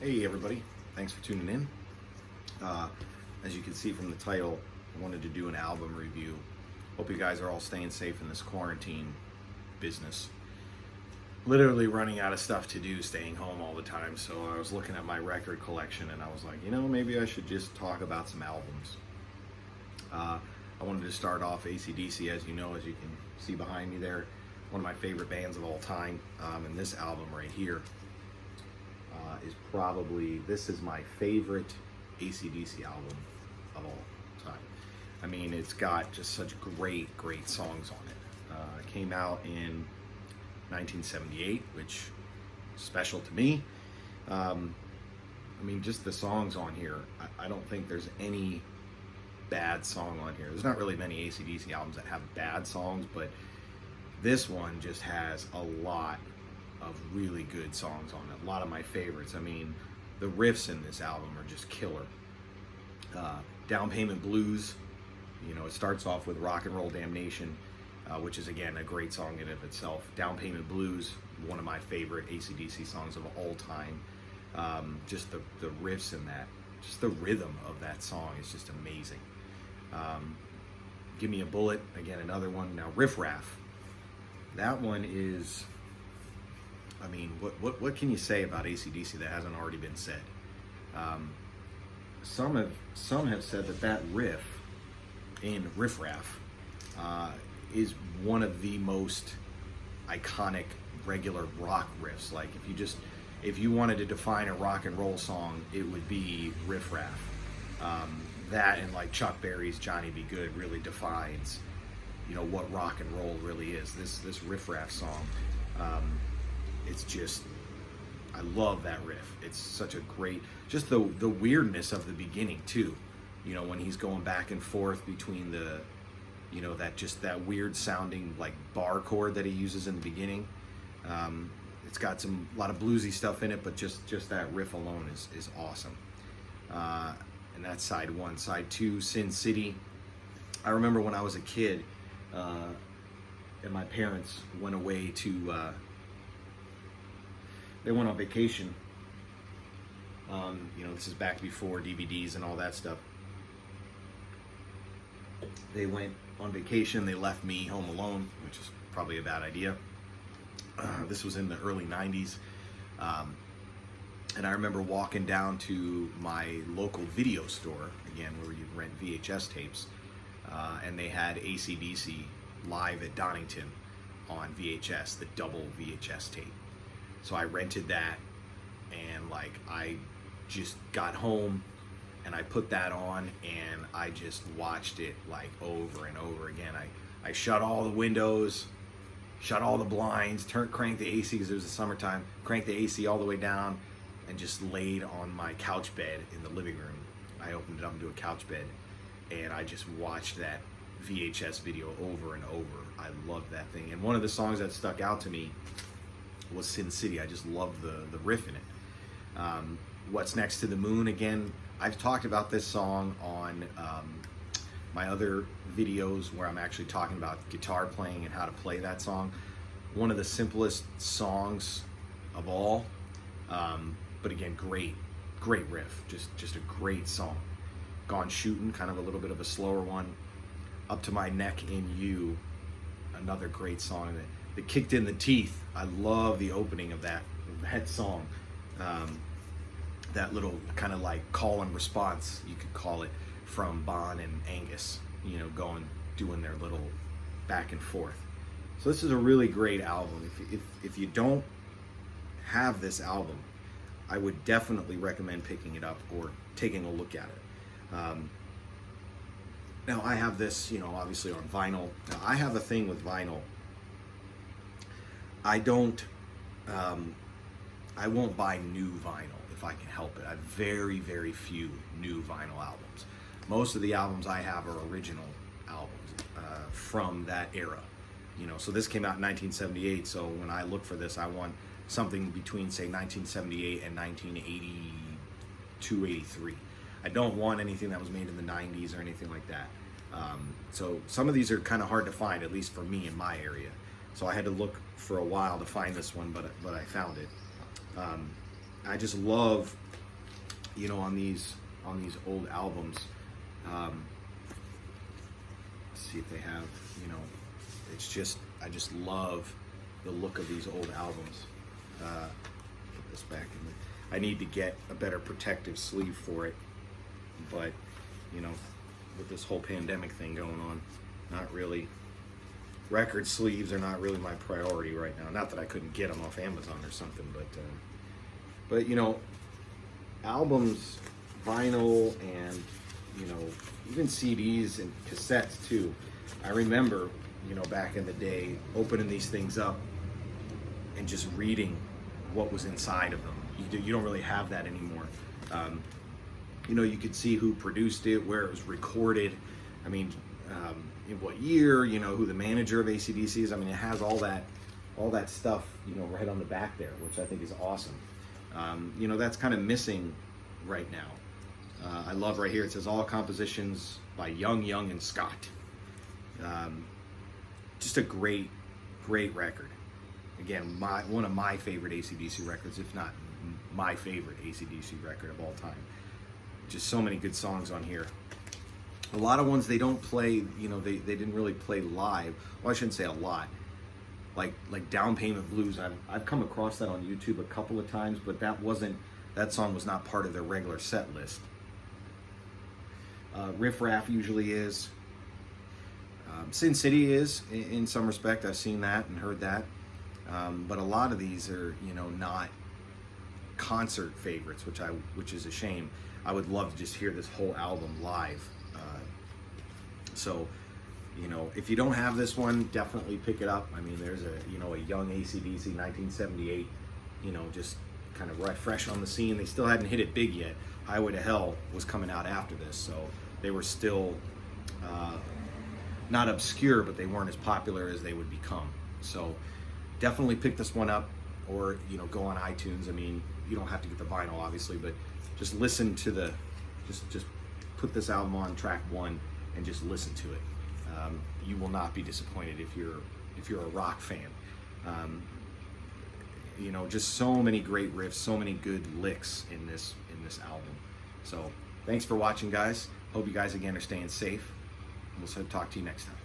Hey everybody, thanks for tuning in. As you can see from the title, I wanted to do an album review. Hope you guys are all staying safe in this quarantine business. Literally running out of stuff to do, staying home all the time, so I was looking at my record collection and I was like, maybe I should just talk about some albums. I wanted to start off AC/DC, as you know, as you can see behind me there, one of my favorite bands of all time, and this album right here this is my favorite AC/DC album of all time. I mean, it's got just such great songs on it. It came out in 1978, which is special to me. I mean, just the songs on here, I don't think there's any bad song on here. There's not really many AC/DC albums that have bad songs, but this one just has a lot of really good songs on it. A lot of my favorites. I mean, the riffs in this album are just killer. Down Payment Blues, it starts off with Rock and Roll Damnation, which is again a great song in and of itself. Down Payment Blues, one of my favorite AC/DC songs of all time. Just the riffs in that, just the rhythm of that song is just amazing. Give Me a Bullet, again another one. Now Riff Raff, that one is, I mean, what can you say about AC/DC that hasn't already been said? Some have said that riff in Riff Raff is one of the most iconic regular rock riffs. Like if you wanted to define a rock and roll song, it would be Riff Raff. That and like Chuck Berry's Johnny Be Good really defines, what rock and roll really is. This Riff Raff song. It's just, I love that riff. It's such a great, just the weirdness of the beginning too. When he's going back and forth between the, that weird sounding like bar chord that he uses in the beginning. It's got a lot of bluesy stuff in it, but just that riff alone is awesome. And that's side one. Side two, Sin City. I remember when I was a kid, and my parents went away to, they went on vacation. This is back before DVDs and all that stuff. They went on vacation, they left me home alone, which is probably a bad idea. This was in the early 90s. And I remember walking down to my local video store, again, where you rent VHS tapes, and they had AC/DC live at Donington on VHS, the double VHS tape. So I rented that, and I just got home and I put that on and I just watched it over and over again. I shut all the windows, shut all the blinds, cranked the AC because it was the summertime, cranked the AC all the way down, and just laid on my couch bed in the living room. I opened it up into a couch bed and I just watched that VHS video over and over. I loved that thing. And one of the songs that stuck out to me was Sin City. I just love the riff in it. What's Next to the Moon, again, I've talked about this song on my other videos where I'm actually talking about guitar playing and how to play that song. One of the simplest songs of all, but again, great riff, just a great song. Gone Shootin', kind of a little bit of a slower one. Up to My Neck in You, another great song. The Kicked in the Teeth, I love the opening of that song. That little kind of like call and response, you could call it, from Bon and Angus, doing their little back and forth. So this is a really great album. If you don't have this album, I would definitely recommend picking it up or taking a look at it. Now I have this, obviously on vinyl. Now I have a thing with vinyl. I won't buy new vinyl if I can help it. I have very few new vinyl albums. Most of the albums I have are original albums from that era. So this came out in 1978, so when I look for this, I want something between, say, 1978 and 1982, 83. I don't want anything that was made in the 90s or anything like that. So some of these are kind of hard to find, at least for me in my area. So I had to look for a while to find this one, but I found it. I just love you know, on these old albums. Let's see if they have, you know, it's just, I just love the look of these old albums. Put this back in. I need to get a better protective sleeve for it, but you know, with this whole pandemic thing going on, not really. Record sleeves are not really my priority right now. Not that I couldn't get them off Amazon or something, but you know, albums, vinyl, and you know, even CDs and cassettes too. I remember, you know, back in the day, opening these things up and just reading what was inside of them. You don't really have that anymore. You know, you could see who produced it, where it was recorded. I mean, in what year, you know, who the manager of AC/DC is. I mean, it has all that stuff, you know, right on the back there, which I think is awesome. You know, that's kind of missing right now. I love right here, it says all compositions by Young, and Scott. Just a great record. Again, one of my favorite AC/DC records, if not my favorite AC/DC record of all time. Just so many good songs on here. A lot of ones they don't play, you know, they didn't really play live. Well, I shouldn't say a lot. Like Down Payment Blues, I've come across that on YouTube a couple of times, but that song was not part of their regular set list. Riff Raff usually is. Sin City is, in some respect. I've seen that and heard that. But a lot of these are, you know, not concert favorites, which is a shame. I would love to just hear this whole album live. So, you know, if you don't have this one, definitely pick it up. I mean, there's a young AC/DC 1978, you know, just kind of right fresh on the scene. They still hadn't hit it big yet. Highway to Hell was coming out after this, so they were still not obscure, but they weren't as popular as they would become. So definitely pick this one up, or, you know, go on iTunes. I mean, you don't have to get the vinyl, obviously, but just listen to just put this album on track 1 and just listen to it. You will not be disappointed if you're a rock fan. You know, just so many great riffs, so many good licks in this album. So thanks for watching, guys. Hope you guys again are staying safe. We'll talk to you next time.